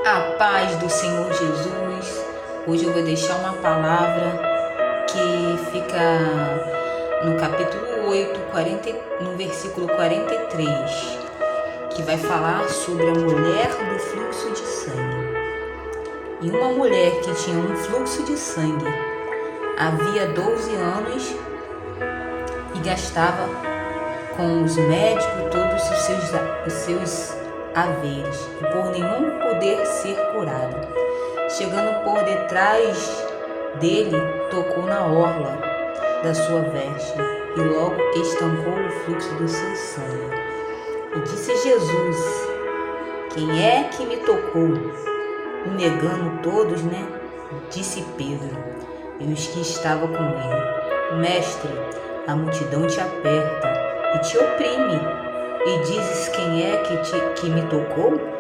A paz do Senhor Jesus. Hoje eu vou deixar uma palavra que fica no capítulo 8, no versículo 43, que vai falar sobre a mulher do fluxo de sangue. E uma mulher que tinha um fluxo de sangue havia 12 anos e gastava com os médicos todos os seus haveres, e por nenhum poder ser curado. Chegando por detrás dele, tocou na orla da sua veste, e logo estancou o fluxo do seu sangue. E disse Jesus: quem é que me tocou? O negando todos, disse Pedro e os que estavam com ele: Mestre, a multidão te aperta e te oprime, e dizes quem é que me tocou?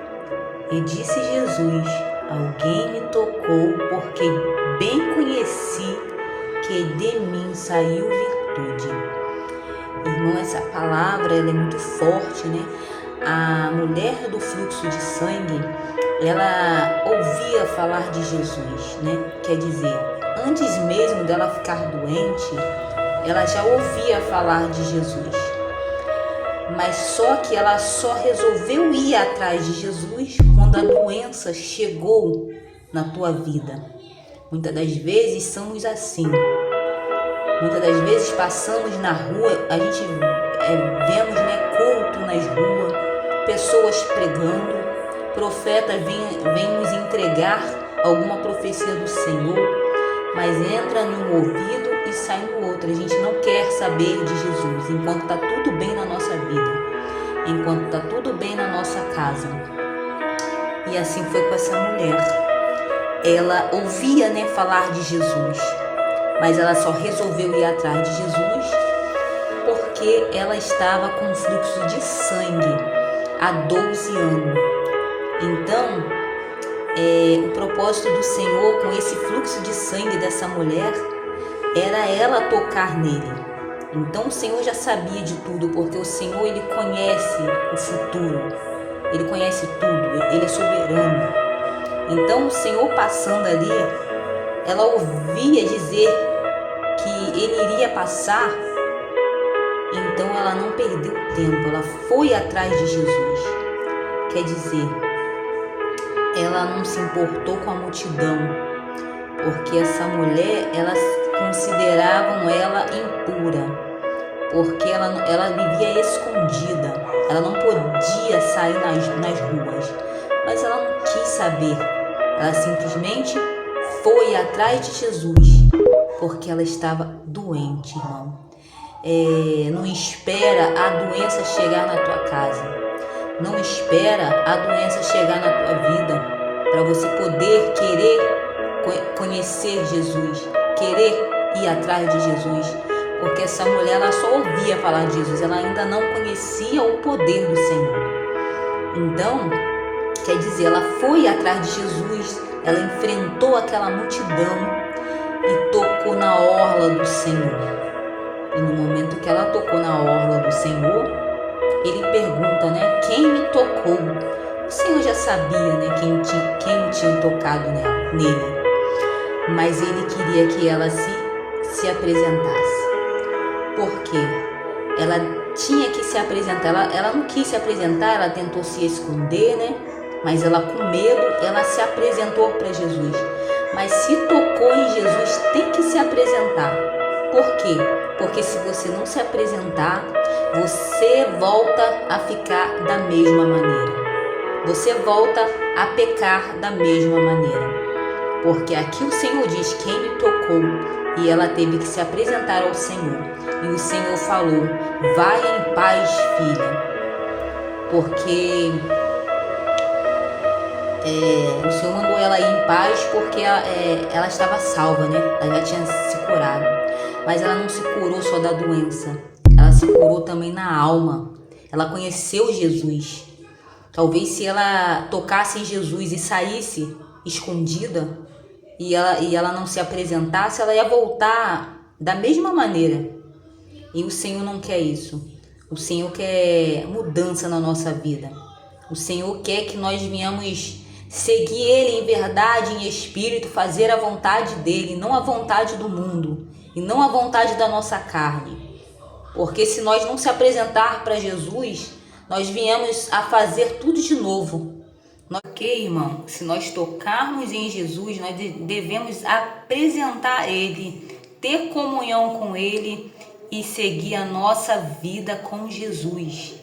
E disse Jesus: alguém me tocou, porque bem conheci que de mim saiu virtude. Irmão, essa palavra ela é muito forte, A mulher do fluxo de sangue, ela ouvia falar de Jesus, Quer dizer, antes mesmo dela ficar doente, ela já ouvia falar de Jesus. Mas só que ela só resolveu ir atrás de Jesus quando a doença chegou na tua vida. Muitas das vezes somos assim. Muitas das vezes passamos na rua, a gente vemos culto nas ruas, pessoas pregando, profeta vem nos entregar alguma profecia do Senhor, mas entra num ouvido e sai no outro. A gente não quer saber de Jesus enquanto está tudo bem na nossa vida, enquanto está tudo bem na nossa casa. E assim foi com essa mulher. Ela ouvia falar de Jesus, mas ela só resolveu ir atrás de Jesus porque ela estava com fluxo de sangue há 12 anos. Então, o propósito do Senhor com esse fluxo de sangue dessa mulher era ela tocar nele. Então o Senhor já sabia de tudo, porque o Senhor ele conhece o futuro, ele conhece tudo, ele é soberano. Então o Senhor passando ali, ela ouvia dizer que ele iria passar, então ela não perdeu tempo, ela foi atrás de Jesus. Quer dizer, ela não se importou com a multidão, porque essa mulher, elas consideravam ela impura, porque ela vivia escondida, ela não podia sair nas ruas, mas ela não quis saber, ela simplesmente foi atrás de Jesus, porque ela estava doente, irmão. Não espera a doença chegar na tua casa, não espera a doença chegar na tua vida para você poder querer conhecer Jesus, querer ir atrás de Jesus, porque essa mulher ela só ouvia falar de Jesus, ela ainda não conhecia o poder do Senhor. Então, quer dizer, ela foi atrás de Jesus, ela enfrentou aquela multidão e tocou na orla do Senhor. E no momento que ela tocou na orla do Senhor, ele pergunta, quem me tocou? O Senhor já sabia, quem tinha tocado nele, mas ele queria que ela se apresentasse. Por quê? Ela tinha que se apresentar, ela não quis se apresentar, ela tentou se esconder, mas ela com medo, ela se apresentou para Jesus. Mas se tocou em Jesus, tem que se apresentar. Por quê? Porque se você não se apresentar, você volta a ficar da mesma maneira. Você volta a pecar da mesma maneira. Porque aqui o Senhor diz quem me tocou, e ela teve que se apresentar ao Senhor. E o Senhor falou: vai em paz, filha. Porque o Senhor mandou ela ir em paz porque ela estava salva, ela já tinha se curado. Mas ela não se curou só da doença, ela se curou também na alma. Ela conheceu Jesus. Talvez se ela tocasse em Jesus e saísse escondida e ela não se apresentasse, ela ia voltar da mesma maneira. E o Senhor não quer isso. O Senhor quer mudança na nossa vida. O Senhor quer que nós venhamos seguir Ele em verdade, em espírito, fazer a vontade dEle, não a vontade do mundo e não a vontade da nossa carne. Porque se nós não se apresentar para Jesus, nós viemos a fazer tudo de novo. Ok, irmão? Se nós tocarmos em Jesus, nós devemos apresentar Ele, ter comunhão com Ele e seguir a nossa vida com Jesus.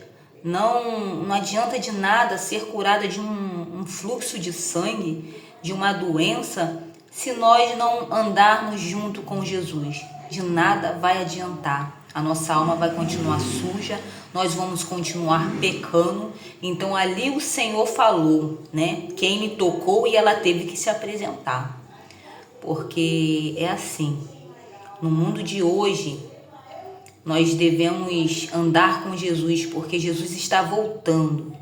Não adianta de nada ser curada de um fluxo de sangue, de uma doença, se nós não andarmos junto com Jesus. De nada vai adiantar. A nossa alma vai continuar suja, nós vamos continuar pecando. Então ali o Senhor falou, né? Quem me tocou, e ela teve que se apresentar. Porque é assim, no mundo de hoje, nós devemos andar com Jesus, porque Jesus está voltando.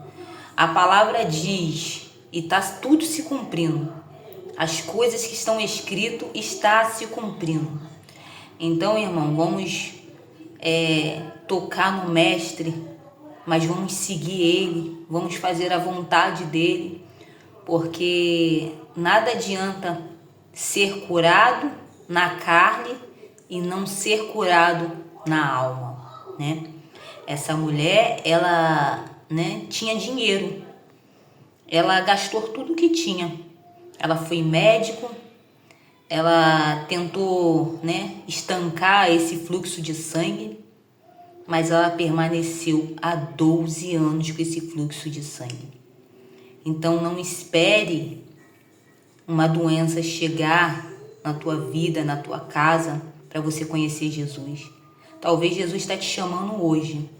A palavra diz, e está tudo se cumprindo. As coisas que estão escritas estão se cumprindo. Então, irmão, vamos tocar no Mestre, mas vamos seguir Ele, vamos fazer a vontade dEle, porque nada adianta ser curado na carne e não ser curado na alma, né? Essa mulher, ela, né, tinha dinheiro, ela gastou tudo que tinha, ela foi médico, ela tentou, né, estancar esse fluxo de sangue, mas ela permaneceu há 12 anos com esse fluxo de sangue. Então não espere uma doença chegar na tua vida, na tua casa, para você conhecer Jesus. Talvez Jesus está te chamando hoje.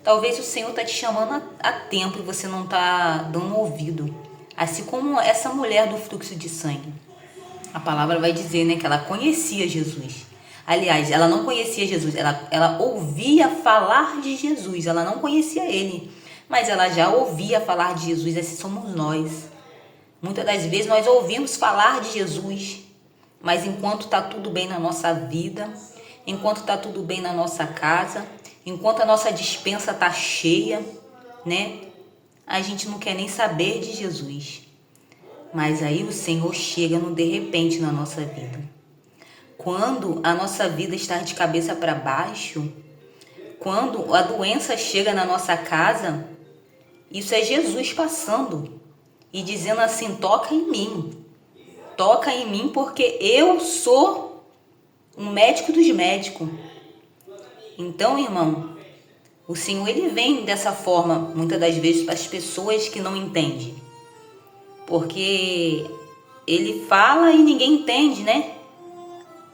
Talvez o Senhor está te chamando há tempo e você não está dando ouvido. Assim como essa mulher do fluxo de sangue. A palavra vai dizer, né, que ela conhecia Jesus. Aliás, ela não conhecia Jesus. Ela ouvia falar de Jesus. Ela não conhecia Ele. Mas ela já ouvia falar de Jesus. Assim somos nós. Muitas das vezes nós ouvimos falar de Jesus. Mas enquanto está tudo bem na nossa vida, enquanto está tudo bem na nossa casa, enquanto a nossa despensa está cheia, né? A gente não quer nem saber de Jesus. Mas aí o Senhor chega no de repente na nossa vida. Quando a nossa vida está de cabeça para baixo, quando a doença chega na nossa casa, isso é Jesus passando e dizendo assim, toca em mim porque eu sou um médico dos médicos. Então, irmão, o Senhor, Ele vem dessa forma, muitas das vezes, para as pessoas que não entendem. Porque Ele fala e ninguém entende, né?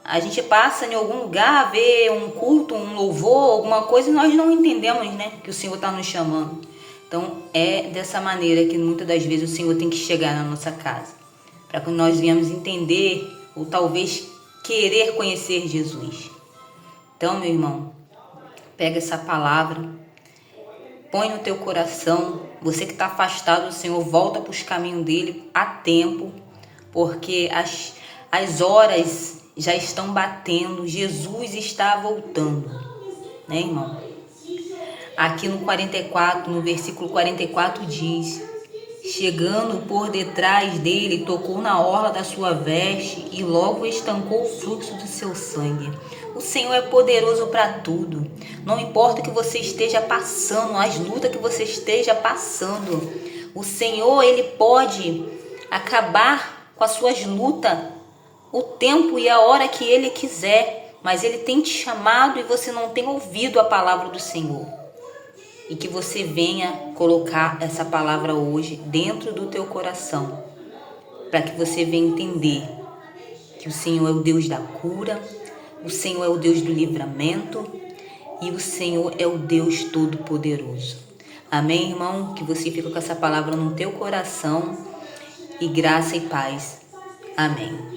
A gente passa em algum lugar, vê um culto, um louvor, alguma coisa, e nós não entendemos, né? Que o Senhor está nos chamando. Então, é dessa maneira que muitas das vezes o Senhor tem que chegar na nossa casa. Para que nós venhamos entender, ou talvez querer conhecer Jesus. Então, meu irmão, pega essa palavra, põe no teu coração. Você que está afastado do Senhor, volta para os caminhos dele a tempo, porque as horas já estão batendo, Jesus está voltando, né, irmão? Aqui no 44, no versículo 44 diz, chegando por detrás dele, tocou na orla da sua veste e logo estancou o fluxo do seu sangue. O Senhor é poderoso para tudo. Não importa o que você esteja passando, as lutas que você esteja passando, o Senhor, Ele pode acabar com as suas lutas o tempo e a hora que Ele quiser, mas Ele tem te chamado e você não tem ouvido a palavra do Senhor. E que você venha colocar essa palavra hoje dentro do teu coração, para que você venha entender que o Senhor é o Deus da cura, o Senhor é o Deus do livramento e o Senhor é o Deus Todo-Poderoso. Amém, irmão? Que você fique com essa palavra no teu coração e graça e paz. Amém.